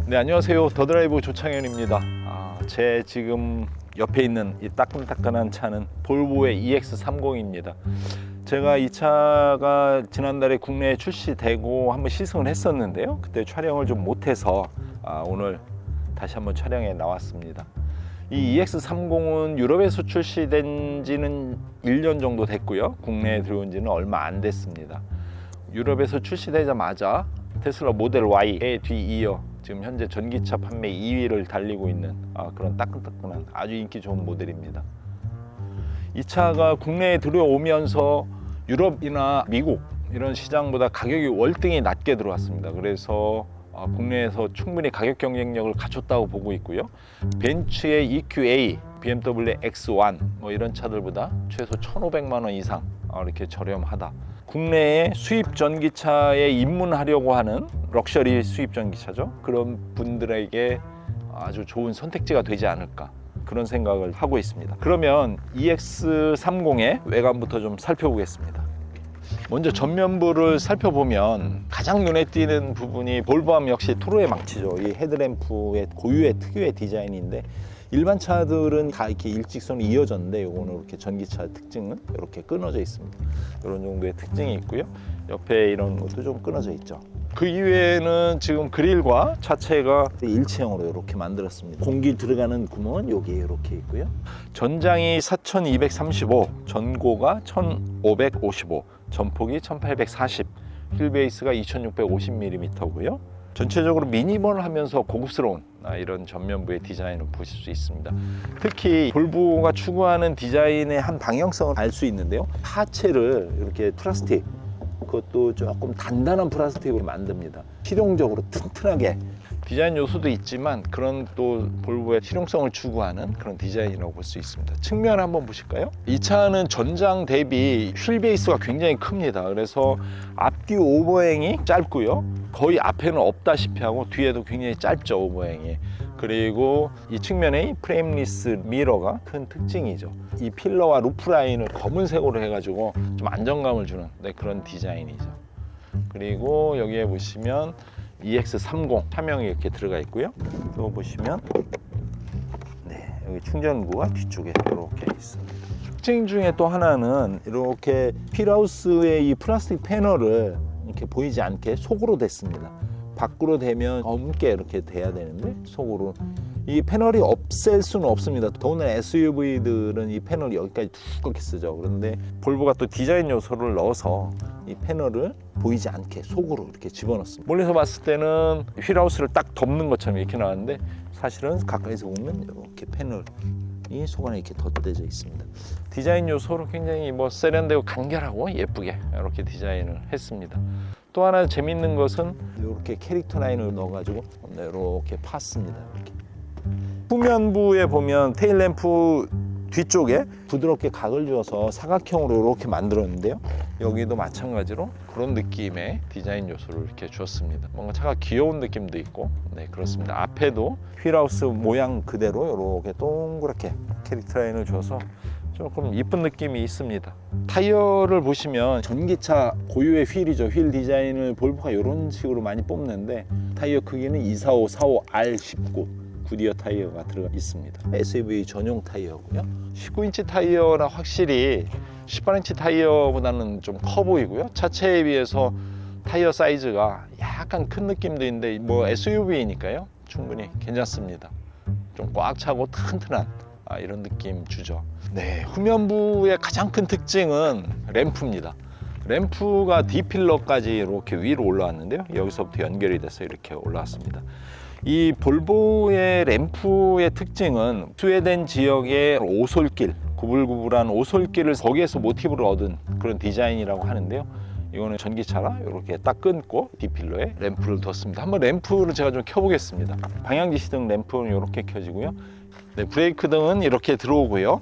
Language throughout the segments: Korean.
네, 안녕하세요. 더드라이브 조창현입니다. 제 지금 옆에 있는 이 따끈따끈한 차는 볼보의 EX30입니다. 제가 이 차가 지난달에 국내에 출시되고 한번 시승을 했었는데요. 그때 촬영을 좀 못해서 오늘 다시 한번 촬영에 나왔습니다. 이 EX30은 유럽에서 출시된 지는 1년 정도 됐고요. 국내에 들어온 지는 얼마 안 됐습니다. 유럽에서 출시되자마자 테슬라 모델 Y에 뒤이어 지금 현재 전기차 판매 2위를 달리고 있는 그런 따끈따끈한 아주 인기 좋은 모델입니다. 이 차가 국내에 들어오면서 유럽이나 미국 이런 시장보다 가격이 월등히 낮게 들어왔습니다. 그래서 국내에서 충분히 가격 경쟁력을 갖췄다고 보고 있고요. 벤츠의 EQA, BMW X1 뭐 이런 차들보다 최소 1,500만 원 이상 이렇게 저렴하다. 국내에 수입 전기차에 입문하려고 하는 럭셔리 수입 전기차죠. 그런 분들에게 아주 좋은 선택지가 되지 않을까 그런 생각을 하고 있습니다. 그러면 EX30의 외관부터 좀 살펴보겠습니다. 먼저 전면부를 살펴보면 가장 눈에 띄는 부분이 볼보하면 역시 토로의 망치죠. 이 헤드램프의 고유의 특유의 디자인인데 일반 차들은 다 이렇게 일직선이 이어졌는데 이거는 이렇게 전기차 특징은 이렇게 끊어져 있습니다. 이런 정도의 특징이 있고요. 옆에 이런 것도 좀 끊어져 있죠. 그 이외에는 지금 그릴과 차체가 일체형으로 이렇게 만들었습니다. 공기 들어가는 구멍은 여기에 이렇게 있고요. 전장이 4235, 전고가 1555, 전폭이 1840, 휠베이스가 2650mm고요. 전체적으로 미니멀 하면서 고급스러운 이런 전면부의 디자인을 보실 수 있습니다. 특히 볼보가 추구하는 디자인의 한 방향성을 알 수 있는데요. 하체를 이렇게 플라스틱, 그것도 조금 단단한 플라스틱으로 만듭니다. 실용적으로 튼튼하게 디자인 요소도 있지만 그런 또 볼보의 실용성을 추구하는 그런 디자인이라고 볼 수 있습니다. 측면 한번 보실까요? 이 차는 전장 대비 휠베이스가 굉장히 큽니다. 그래서 앞뒤 오버행이 짧고요. 거의 앞에는 없다시피 하고 뒤에도 굉장히 짧죠, 오버행이. 그리고 이 측면에 프레임리스 미러가 큰 특징이죠. 이 필러와 루프 라인을 검은색으로 해가지고 좀 안정감을 주는 그런 디자인이죠. 그리고 여기에 보시면 EX30 차명이 이렇게 들어가 있고요. 또 보시면 여기 충전구가 뒤쪽에 이렇게 있습니다. 특징 중에 또 하나는 이렇게 휠하우스의 이 플라스틱 패널을 이렇게 보이지 않게 속으로 됐습니다. 밖으로 되면 검게 이렇게 돼야 되는데 속으로 이 패널이 없앨 수는 없습니다. 더군다나 SUV들은 이 패널이 여기까지 두껍게 쓰죠. 그런데 볼보가 또 디자인 요소를 넣어서 이 패널을 보이지 않게 속으로 이렇게 집어넣습니다. 멀리서 봤을 때는 휠하우스를 딱 덮는 것처럼 이렇게 나왔는데 사실은 가까이서 보면 이렇게 패널이 속 안에 이렇게 덧대져 있습니다. 디자인 요소로 굉장히 세련되고 간결하고 예쁘게 이렇게 디자인을 했습니다. 또 하나 재밌는 것은 이렇게 캐릭터 라인을 넣어가지고 이렇게 팠습니다. 이렇게. 후면부에 보면 테일램프 뒤쪽에 부드럽게 각을 주어서 사각형으로 이렇게 만들었는데요. 여기도 마찬가지로 그런 느낌의 디자인 요소를 이렇게 주었습니다. 뭔가 차가 귀여운 느낌도 있고, 그렇습니다. 앞에도 휠하우스 모양 그대로 이렇게 동그랗게 캐릭터 라인을 줘서 조금 이쁜 느낌이 있습니다. 타이어를 보시면 전기차 고유의 휠이죠. 휠 디자인을 볼보가 이런 식으로 많이 뽑는데 타이어 크기는 245, 45, R19 구디어 타이어가 들어가 있습니다. SUV 전용 타이어고요. 19인치 타이어라 확실히 18인치 타이어보다는 좀 커 보이고요. 차체에 비해서 타이어 사이즈가 약간 큰 느낌도 있는데 SUV니까요. 충분히 괜찮습니다. 좀 꽉 차고 튼튼한 이런 느낌 주죠. 후면부의 가장 큰 특징은 램프입니다. 램프가 D필러까지 이렇게 위로 올라왔는데요. 여기서부터 연결이 돼서 이렇게 올라왔습니다. 이 볼보의 램프의 특징은 스웨덴 지역의 오솔길, 구불구불한 오솔길을 거기에서 모티브를 얻은 그런 디자인이라고 하는데요. 이거는 전기차라 이렇게 딱 끊고 D필러에 램프를 뒀습니다. 한번 램프를 제가 좀 켜보겠습니다. 방향지시등 램프는 이렇게 켜지고요. 브레이크 등은 이렇게 들어오고요.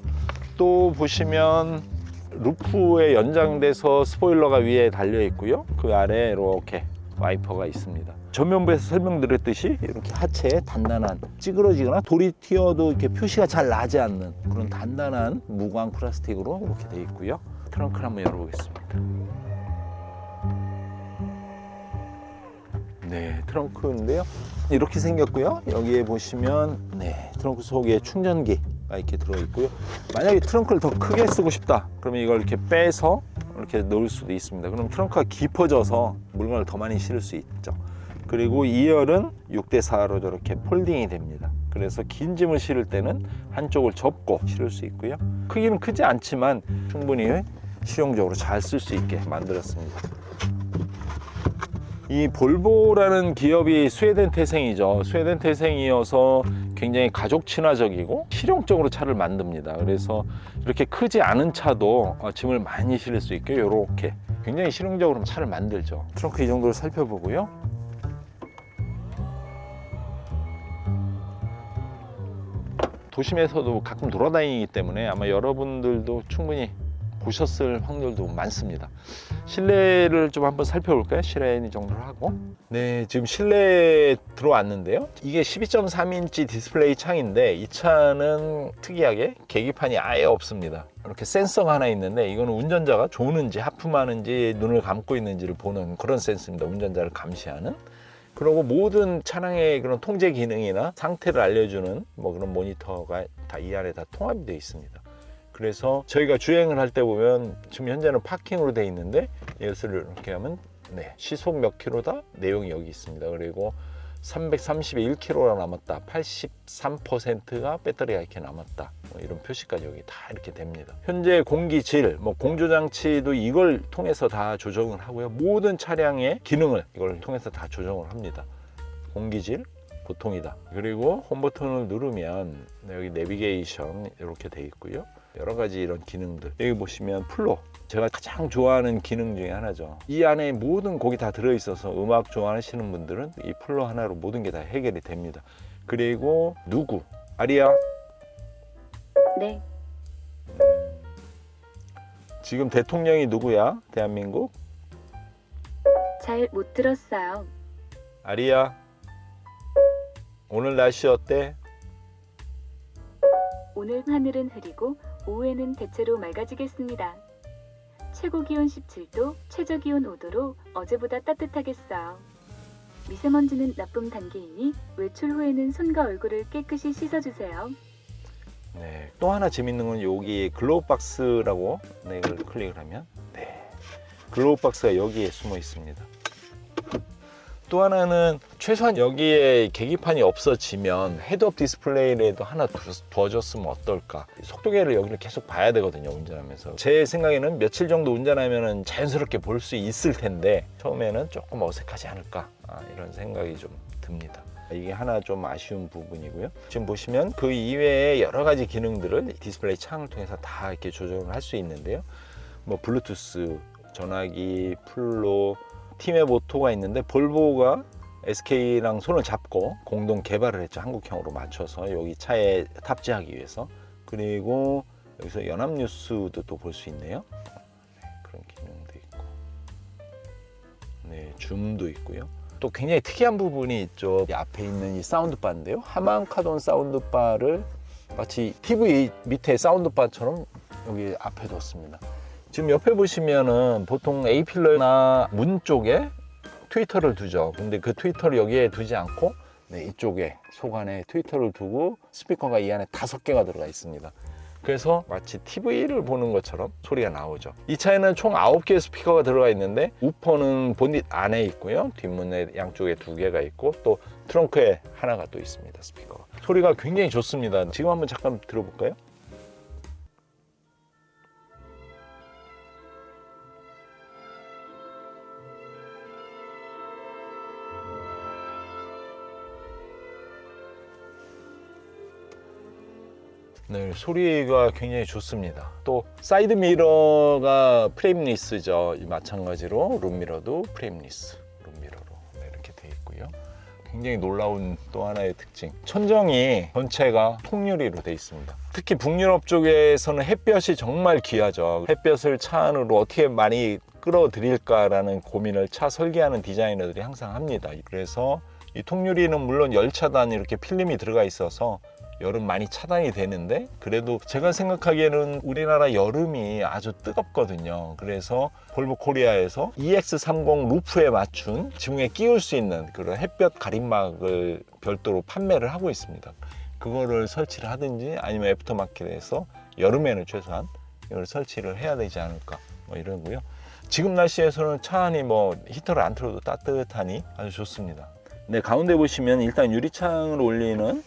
또 보시면 루프에 연장돼서 스포일러가 위에 달려 있고요. 그 아래에 이렇게 와이퍼가 있습니다. 전면부에서 설명드렸듯이 이렇게 하체에 단단한 찌그러지거나 돌이 튀어도 이렇게 표시가 잘 나지 않는 그런 단단한 무광 플라스틱으로 이렇게 되어 있고요. 트렁크를 한번 열어보겠습니다. 네, 트렁크인데요. 이렇게 생겼고요. 여기에 보시면 네, 트렁크 속에 충전기가 이렇게 들어있고요. 만약에 트렁크를 더 크게 쓰고 싶다 그러면 이걸 이렇게 빼서 이렇게 넣을 수도 있습니다. 그럼 트렁크가 깊어져서 물건을 더 많이 실을 수 있죠. 그리고 2열은 6대4로 저렇게 폴딩이 됩니다. 그래서 긴 짐을 실을 때는 한쪽을 접고 실을 수 있고요. 크기는 크지 않지만 충분히 실용적으로 잘 쓸 수 있게 만들었습니다. 이 볼보라는 기업이 스웨덴 태생이죠. 스웨덴 태생이어서 굉장히 가족 친화적이고 실용적으로 차를 만듭니다. 그래서 이렇게 크지 않은 차도 짐을 많이 실을 수 있게 이렇게 굉장히 실용적으로 차를 만들죠. 트렁크 이 정도를 살펴보고요. 도심에서도 가끔 돌아다니기 때문에 아마 여러분들도 충분히 보셨을 확률도 많습니다. 실내를 좀 한번 살펴볼까요? 실내 이 정도를 하고. 네, 지금 실내에 들어왔는데요. 이게 12.3인치 디스플레이 창인데 이 차는 특이하게 계기판이 아예 없습니다. 이렇게 센서가 하나 있는데 이거는 운전자가 조는지 하품하는지 눈을 감고 있는지를 보는 그런 센서입니다. 운전자를 감시하는. 그리고 모든 차량의 그런 통제 기능이나 상태를 알려주는 뭐 그런 모니터가 다 이 안에 다 통합이 되어 있습니다. 그래서 저희가 주행을 할 때 보면 지금 현재는 파킹으로 되어 있는데 이것을 이렇게 하면 네, 시속 몇 킬로다 내용이 여기 있습니다. 그리고 331km가 남았다, 83%가 배터리가 이렇게 남았다, 뭐 이런 표시까지 여기 다 이렇게 됩니다. 현재 공기질, 뭐 공조장치도 이걸 통해서 다 조정을 하고요. 모든 차량의 기능을 이걸 통해서 다 조정을 합니다. 공기질 보통이다. 그리고 홈 버튼을 누르면 여기 내비게이션 이렇게 돼 있고요. 여러 가지 이런 기능들, 여기 보시면 플로, 제가 가장 좋아하는 기능 중에 하나죠. 이 안에 모든 곡이 다 들어있어서 음악 좋아하시는 분들은 이 플로 하나로 모든 게 다 해결이 됩니다. 그리고 누구? 아리야? 네. 지금 대통령이 누구야? 대한민국? 잘 못 들었어요. 아리야? 오늘 날씨 어때? 오늘 하늘은 흐리고 오후에는 대체로 맑아지겠습니다. 최고 기온 17도, 최저 기온 5도로 어제보다 따뜻하겠어요. 미세먼지는 나쁨 단계이니 외출 후에는 손과 얼굴을 깨끗이 씻어주세요. 네. 또 하나 재밌는 건 여기 글로우 박스라고 네, 이걸 클릭을 하면 네. 글로우 박스가 여기에 숨어 있습니다. 또 하나는 최소한 여기에 계기판이 없어지면 헤드업 디스플레이라도 하나 두어줬으면 어떨까. 속도계를 여기를 계속 봐야 되거든요, 운전하면서. 제 생각에는 며칠 정도 운전하면 자연스럽게 볼 수 있을 텐데 처음에는 조금 어색하지 않을까, 이런 생각이 좀 듭니다. 이게 하나 좀 아쉬운 부분이고요. 지금 보시면 그 이외에 여러 가지 기능들을 디스플레이 창을 통해서 다 이렇게 조정을 할 수 있는데요. 뭐 블루투스, 전화기, 플로, 팀의 모토가 있는데 볼보가 SK랑 손을 잡고 공동 개발을 했죠. 한국형으로 맞춰서 여기 차에 탑재하기 위해서. 그리고 여기서 연합뉴스도 또 볼 수 있네요. 네, 그런 기능도 있고, 네, 줌도 있고요. 또 굉장히 특이한 부분이 있죠. 이 앞에 있는 이 사운드바인데요. 하만카돈 사운드바를 마치 TV 밑에 사운드바처럼 여기 앞에 뒀습니다. 지금 옆에 보시면은 보통 A필러나 문 쪽에 트위터를 두죠. 근데 그 트위터를 여기에 두지 않고 네, 이쪽에 속안에 트위터를 두고 스피커가 이 안에 5개가 들어가 있습니다. 그래서 마치 TV를 보는 것처럼 소리가 나오죠. 이 차에는 총 9개의 스피커가 들어가 있는데 우퍼는 본닛 안에 있고요. 뒷문에 양쪽에 2개가 있고 또 트렁크에 하나가 또 있습니다. 스피커가. 소리가 굉장히 좋습니다. 지금 한번 잠깐 들어볼까요? 네, 소리가 굉장히 좋습니다. 또 사이드 미러가 프레임리스죠. 마찬가지로 룸미러도 프레임리스, 룸미러로 이렇게 되어 있고요. 굉장히 놀라운 또 하나의 특징, 천정이 전체가 통유리로 되어 있습니다. 특히 북유럽 쪽에서는 햇볕이 정말 귀하죠. 햇볕을 차 안으로 어떻게 많이 끌어들일까라는 고민을 차 설계하는 디자이너들이 항상 합니다. 그래서 이 통유리는 물론 열차단 이렇게 필름이 들어가 있어서 여름 많이 차단이 되는데 그래도 제가 생각하기에는 우리나라 여름이 아주 뜨겁거든요. 그래서 볼보 코리아에서 EX30 루프에 맞춘 지붕에 끼울 수 있는 그런 햇볕 가림막을 별도로 판매를 하고 있습니다. 그거를 설치를 하든지 아니면 애프터마켓에서 여름에는 최소한 이걸 설치를 해야 되지 않을까 뭐 이러고요. 지금 날씨에서는 차 안이 뭐 히터를 안 틀어도 따뜻하니 아주 좋습니다. 네, 가운데 보시면 일단 유리창을 올리는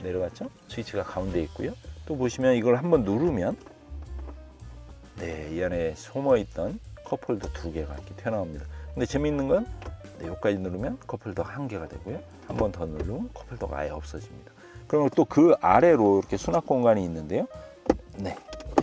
내려갔죠? 스위치가 가운데 있고요. 또 보시면 이걸 한번 누르면 이 안에 숨어있던 컵홀더 2개가 이렇게 튀어나옵니다. 근데 재미있는 건 여기까지 누르면 컵홀더가 1개가 되고요. 한 번 더 누르면 컵홀더가 아예 없어집니다. 그러면 또 그 아래로 이렇게 수납 공간이 있는데요.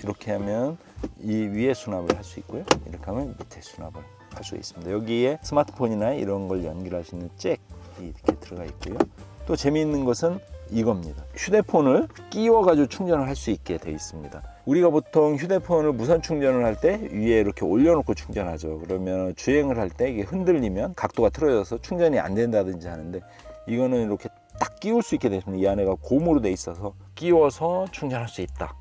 이렇게 하면 이 위에 수납을 할 수 있고요. 이렇게 하면 밑에 수납을 할 수 있습니다. 여기에 스마트폰이나 이런 걸 연결할 수 있는 잭이 이렇게 들어가 있고요. 또 재미있는 것은 이겁니다. 휴대폰을 끼워 가지고 충전을 할 수 있게 되어 있습니다. 우리가 보통 휴대폰을 무선 충전을 할 때 위에 이렇게 올려놓고 충전하죠. 그러면 주행을 할 때 이게 흔들리면 각도가 틀어져서 충전이 안 된다든지 하는데 이거는 이렇게 딱 끼울 수 있게 되어 있습니다. 이 안에가 고무로 되어 있어서 끼워서 충전할 수 있다.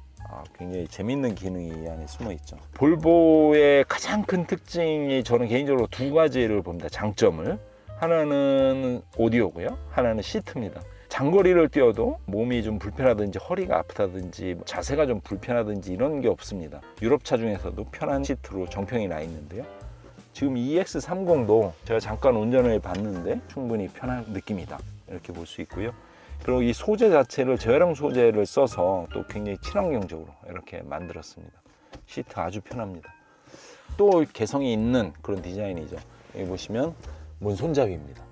굉장히 재밌는 기능이 이 안에 숨어 있죠. 볼보의 가장 큰 특징이 저는 개인적으로 2가지를 봅니다. 장점을. 하나는 오디오고요. 하나는 시트입니다. 장거리를 뛰어도 몸이 좀 불편하든지 허리가 아프다든지 자세가 좀 불편하든지 이런 게 없습니다. 유럽차 중에서도 편한 시트로 정평이 나 있는데요. 지금 EX30도 제가 잠깐 운전을 해봤는데 충분히 편한 느낌이다. 이렇게 볼 수 있고요. 그리고 이 소재 자체를 저혈용 소재를 써서 또 굉장히 친환경적으로 이렇게 만들었습니다. 시트 아주 편합니다. 또 개성이 있는 그런 디자인이죠. 여기 보시면 문 손잡이입니다.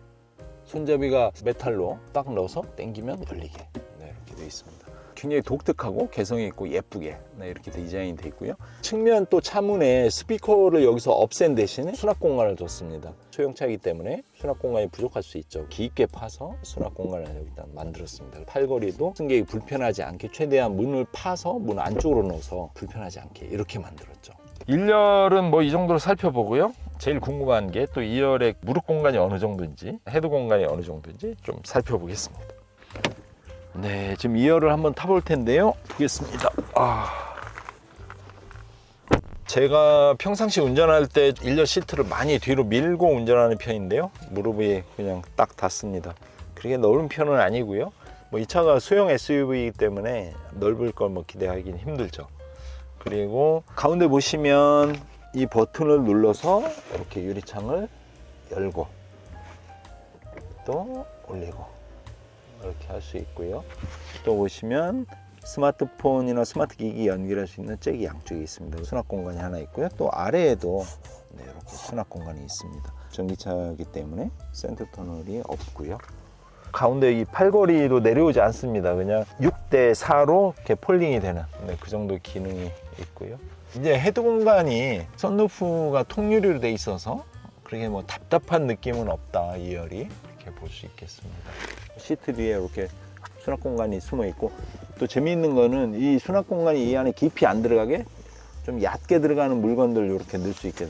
손잡이가 메탈로 딱 넣어서 당기면 열리게 이렇게 되어 있습니다. 굉장히 독특하고 개성이 있고 예쁘게 이렇게 디자인이 되어 있고요. 측면 또 차문에 스피커를 여기서 없앤 대신에 수납 공간을 줬습니다. 소형차이기 때문에 수납 공간이 부족할 수 있죠. 깊게 파서 수납 공간을 여기다 만들었습니다. 팔걸이도 승객이 불편하지 않게 최대한 문을 파서 문 안쪽으로 넣어서 불편하지 않게 이렇게 만들었죠. 1열은 뭐 이 정도로 살펴보고요. 제일 궁금한 게 또 2열의 무릎 공간이 어느 정도인지 헤드 공간이 어느 정도인지 좀 살펴보겠습니다. 네, 지금 2열을 한번 타볼 텐데요. 보겠습니다. 제가 평상시 운전할 때 1열 시트를 많이 뒤로 밀고 운전하는 편인데요. 무릎이 그냥 딱 닿습니다. 그렇게 넓은 편은 아니고요. 뭐 이 차가 소형 SUV이기 때문에 넓을 걸 뭐 기대하기는 힘들죠. 그리고 가운데 보시면 이 버튼을 눌러서 이렇게 유리창을 열고 또 올리고 이렇게 할 수 있고요. 또 보시면 스마트폰이나 스마트 기기 연결할 수 있는 잭이 양쪽에 있습니다. 수납 공간이 하나 있고요. 또 아래에도 이렇게 수납 공간이 있습니다. 전기차이기 때문에 센터 터널이 없고요. 가운데 이 팔걸이도 내려오지 않습니다. 그냥 6대4로 이렇게 폴딩이 되는 그 정도 기능이 있고요. 이제 헤드 공간이 선루프가 통유리로 돼 있어서 그렇게 뭐 답답한 느낌은 없다. 2열이 이렇게 볼 수 있겠습니다. 시트 뒤에 이렇게 수납 공간이 숨어 있고 또 재미있는 거는 이 수납 공간이 이 안에 깊이 안 들어가게 좀 얕게 들어가는 물건들 이렇게 넣을 수 있게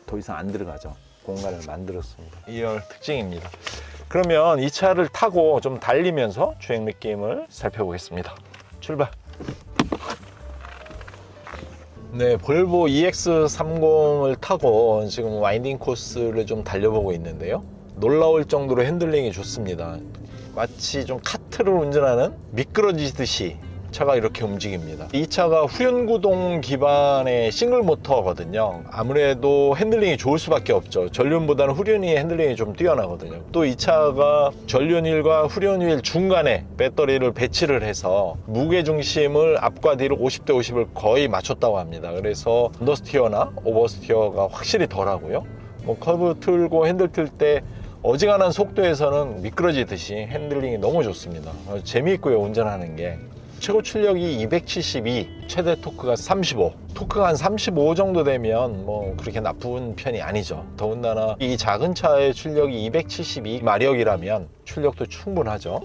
더 이상 안 들어가죠. 공간을 만들었습니다. 2열 특징입니다. 그러면 이 차를 타고 좀 달리면서 주행 느낌을 살펴보겠습니다. 출발! 네, 볼보 EX30을 타고 지금 와인딩 코스를 좀 달려보고 있는데요. 놀라울 정도로 핸들링이 좋습니다. 마치 좀 카트를 운전하는 미끄러지듯이 차가 이렇게 움직입니다. 이 차가 후륜구동 기반의 싱글 모터거든요. 아무래도 핸들링이 좋을 수밖에 없죠. 전륜보다는 후륜이 핸들링이 좀 뛰어나거든요. 또 이 차가 전륜휠과 후륜휠 중간에 배터리를 배치를 해서 무게중심을 앞과 뒤로 50대 50을 거의 맞췄다고 합니다. 그래서 언더스티어나 오버스티어가 확실히 덜하고요. 뭐 커브 틀고 핸들 틀 때 어지간한 속도에서는 미끄러지듯이 핸들링이 너무 좋습니다. 재미있고요, 운전하는 게. 최고 출력이 272, 최대 토크가 35. 토크가 한 35 정도 되면 뭐 그렇게 나쁜 편이 아니죠. 더군다나 이 작은 차의 출력이 272 마력이라면 출력도 충분하죠.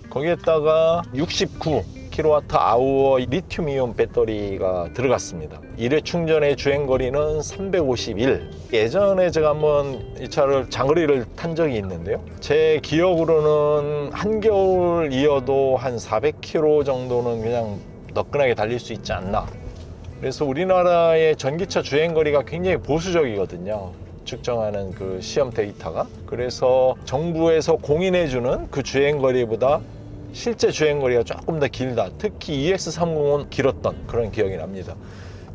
거기에다가 69 kWh 리튬이온 배터리가 들어갔습니다. 1회 충전의 주행거리는 351. 예전에 제가 한번 이 차를 장거리를 탄 적이 있는데요. 제 기억으로는 한겨울이어도 한 400km 정도는 그냥 너끈하게 달릴 수 있지 않나. 그래서 우리나라의 전기차 주행거리가 굉장히 보수적이거든요. 측정하는 그 시험 데이터가. 그래서 정부에서 공인해주는 그 주행거리보다 실제 주행거리가 조금 더 길다. 특히 EX30은 길었던 그런 기억이 납니다.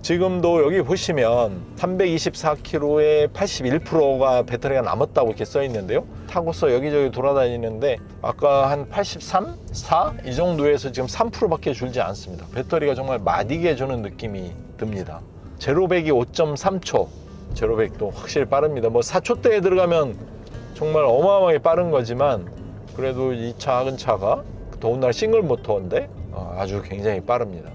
지금도 여기 보시면 324km에 81%가 배터리가 남았다고 이렇게 써 있는데요. 타고서 여기저기 돌아다니는데 아까 한 83, 4 이 정도에서 지금 3%밖에 줄지 않습니다. 배터리가 정말 마디게 주는 느낌이 듭니다. 제로백이 5.3초. 제로백도 확실히 빠릅니다. 뭐 4초대에 들어가면 정말 어마어마하게 빠른 거지만 그래도 이 작은 차가 더군다나 싱글 모터인데 아주 굉장히 빠릅니다.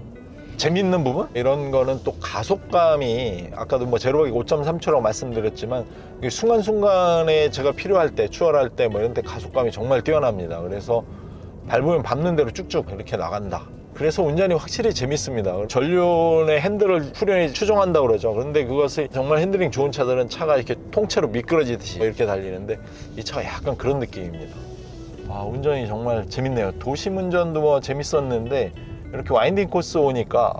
재밌는 부분? 이런 거는 또 가속감이 아까도 뭐 제로백이 5.3초라고 말씀드렸지만 순간순간에 제가 필요할 때 추월할 때 뭐 이런 때 가속감이 정말 뛰어납니다. 그래서 밟으면 밟는 대로 쭉쭉 이렇게 나간다. 그래서 운전이 확실히 재밌습니다. 전륜의 핸들을 후련히 추종한다고 그러죠. 그런데 그것을 정말 핸들링 좋은 차들은 차가 이렇게 통째로 미끄러지듯이 이렇게 달리는데 이 차가 약간 그런 느낌입니다. 운전이 정말 재밌네요. 도심 운전도 뭐 재밌었는데 이렇게 와인딩 코스 오니까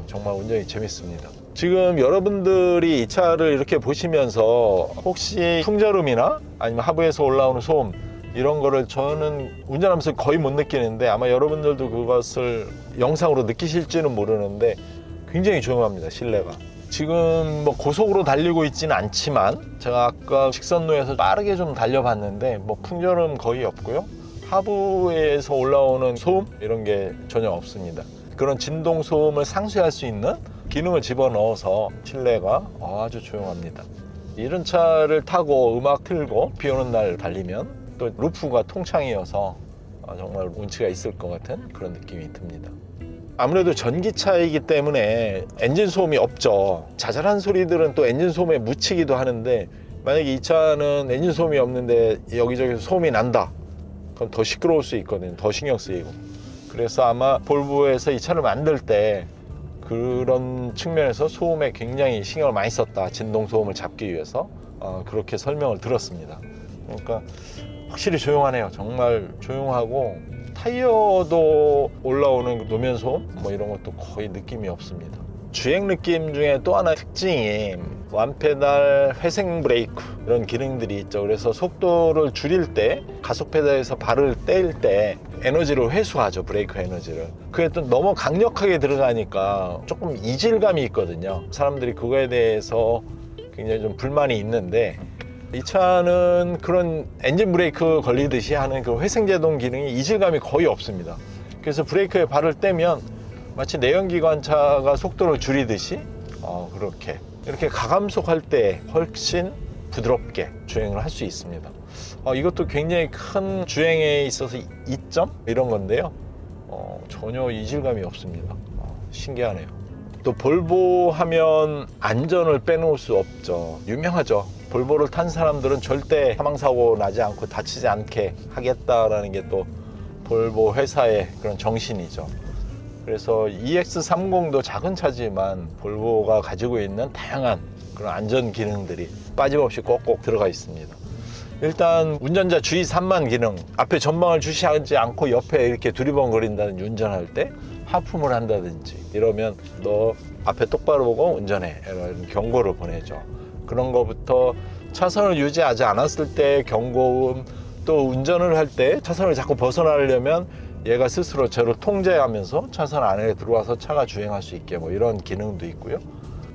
정말 운전이 재밌습니다. 지금 여러분들이 이 차를 이렇게 보시면서 혹시 풍절음이나 아니면 하부에서 올라오는 소음 이런 거를 저는 운전하면서 거의 못 느끼는데 아마 여러분들도 그것을 영상으로 느끼실지는 모르는데 굉장히 조용합니다. 실내가. 지금 뭐 고속으로 달리고 있지는 않지만 제가 아까 직선로에서 빠르게 좀 달려봤는데 뭐 풍절음 거의 없고요. 하부에서 올라오는 소음 이런 게 전혀 없습니다. 그런 진동 소음을 상쇄할 수 있는 기능을 집어넣어서 실내가 아주 조용합니다. 이런 차를 타고 음악 틀고 비 오는 날 달리면 또 루프가 통창이어서 정말 운치가 있을 것 같은 그런 느낌이 듭니다. 아무래도 전기차이기 때문에 엔진 소음이 없죠. 자잘한 소리들은 또 엔진 소음에 묻히기도 하는데 만약에 이 차는 엔진 소음이 없는데 여기저기서 소음이 난다. 그럼 더 시끄러울 수 있거든요. 더 신경 쓰이고. 그래서 아마 볼보에서 이 차를 만들 때 그런 측면에서 소음에 굉장히 신경을 많이 썼다. 진동 소음을 잡기 위해서 그렇게 설명을 들었습니다. 그러니까 확실히 조용하네요. 정말 조용하고 타이어도 올라오는 노면 소음 뭐 이런 것도 거의 느낌이 없습니다. 주행 느낌 중에 또 하나 특징이 완페달 회생 브레이크 이런 기능들이 있죠. 그래서 속도를 줄일 때 가속 페달에서 발을 뗄 때 에너지를 회수하죠. 브레이크 에너지를. 그게 또 너무 강력하게 들어가니까 조금 이질감이 있거든요. 사람들이 그거에 대해서 굉장히 좀 불만이 있는데 이 차는 그런 엔진 브레이크 걸리듯이 하는 그 회생제동 기능이 이질감이 거의 없습니다. 그래서 브레이크에 발을 떼면 마치 내연기관차가 속도를 줄이듯이 그렇게 이렇게 가감속할 때 훨씬 부드럽게 주행을 할 수 있습니다. 이것도 굉장히 큰 주행에 있어서 이점 이런 건데요. 전혀 이질감이 없습니다. 신기하네요. 또 볼보 하면 안전을 빼놓을 수 없죠. 유명하죠. 볼보를 탄 사람들은 절대 사망사고 나지 않고 다치지 않게 하겠다라는 게 또 볼보 회사의 그런 정신이죠. 그래서 EX30도 작은 차지만 볼보가 가지고 있는 다양한 그런 안전 기능들이 빠짐없이 꼭꼭 들어가 있습니다. 일단 운전자 주의 산만 기능, 앞에 전방을 주시하지 않고 옆에 이렇게 두리번거린다든지 운전할 때 하품을 한다든지 이러면 너 앞에 똑바로 보고 운전해 이런 경고를 보내죠. 그런 거부터 차선을 유지하지 않았을 때 경고음, 또 운전을 할 때 차선을 자꾸 벗어나려면 얘가 스스로 저를 통제하면서 차선 안에 들어와서 차가 주행할 수 있게 뭐 이런 기능도 있고요.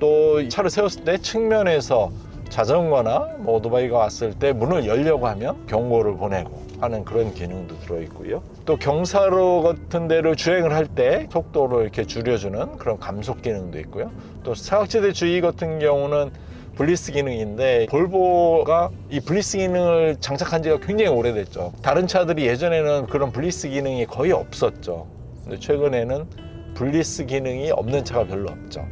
또 차를 세웠을 때 측면에서 자전거나 뭐 오토바이가 왔을 때 문을 열려고 하면 경고를 보내고 하는 그런 기능도 들어있고요. 또 경사로 같은 데를 주행을 할 때 속도를 이렇게 줄여주는 그런 감속 기능도 있고요. 또 사각지대 주의 같은 경우는 블리스 기능인데 볼보가 이 블리스 기능을 장착한 지가 굉장히 오래됐죠. 다른 차들이 예전에는 그런 블리스 기능이 거의 없었죠. 근데 최근에는 블리스 기능이 없는 차가 별로 없죠.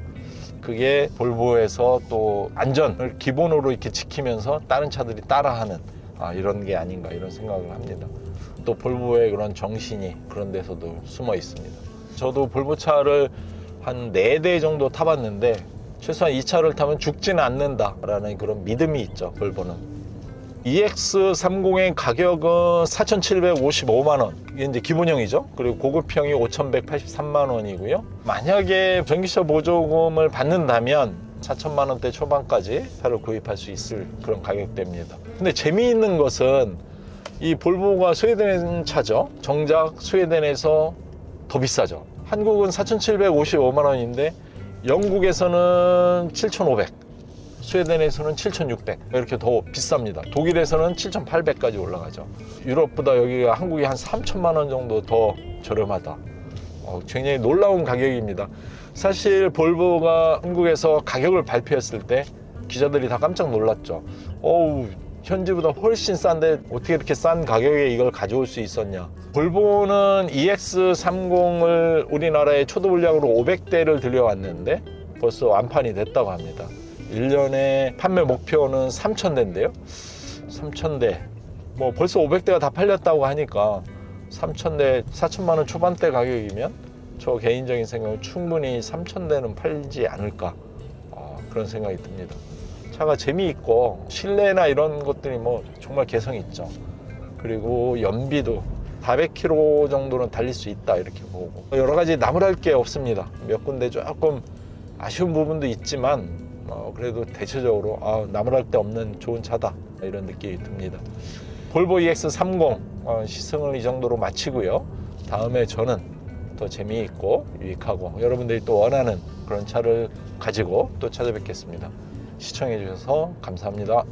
그게 볼보에서 또 안전을 기본으로 이렇게 지키면서 다른 차들이 따라하는 이런 게 아닌가 이런 생각을 합니다. 또 볼보의 그런 정신이 그런 데서도 숨어 있습니다. 저도 볼보 차를 한 4대 정도 타봤는데 최소한 이 차를 타면 죽지는 않는다라는 그런 믿음이 있죠, 볼보는. EX30의 가격은 4,755만 원. 이게 이제 기본형이죠. 그리고 고급형이 5,183만 원이고요. 만약에 전기차 보조금을 받는다면 4천만 원대 초반까지 차를 구입할 수 있을 그런 가격대입니다. 근데 재미있는 것은 이 볼보가 스웨덴 차죠. 정작 스웨덴에서 더 비싸죠. 한국은 4,755만 원인데 영국에서는 7,500, 스웨덴에서는 7,600 이렇게 더 비쌉니다. 독일에서는 7,800까지 올라가죠. 유럽보다 여기가 한국이 한 3천만 원 정도 더 저렴하다. 굉장히 놀라운 가격입니다. 사실 볼보가 한국에서 가격을 발표했을 때 기자들이 다 깜짝 놀랐죠. 어우, 현지보다 훨씬 싼데 어떻게 이렇게 싼 가격에 이걸 가져올 수 있었냐. 볼보는 EX30을 우리나라에 초도 물량으로 500대를 들여왔는데 벌써 완판이 됐다고 합니다. 1년에 판매 목표는 3,000대인데요. 3,000대. 뭐 벌써 500대가 다 팔렸다고 하니까 3,000대, 4천만 원 초반대 가격이면 저 개인적인 생각은 충분히 3,000대는 팔지 않을까. 그런 생각이 듭니다. 차가 재미있고 실내나 이런 것들이 뭐 정말 개성 있죠. 그리고 연비도 400km 정도는 달릴 수 있다 이렇게 보고 여러 가지 나무랄 게 없습니다. 몇 군데 조금 아쉬운 부분도 있지만 그래도 대체적으로 나무랄 데 없는 좋은 차다 이런 느낌이 듭니다. 볼보 EX30 시승을 이 정도로 마치고요. 다음에 저는 더 재미있고 유익하고 여러분들이 또 원하는 그런 차를 가지고 또 찾아뵙겠습니다. 시청해 주셔서 감사합니다.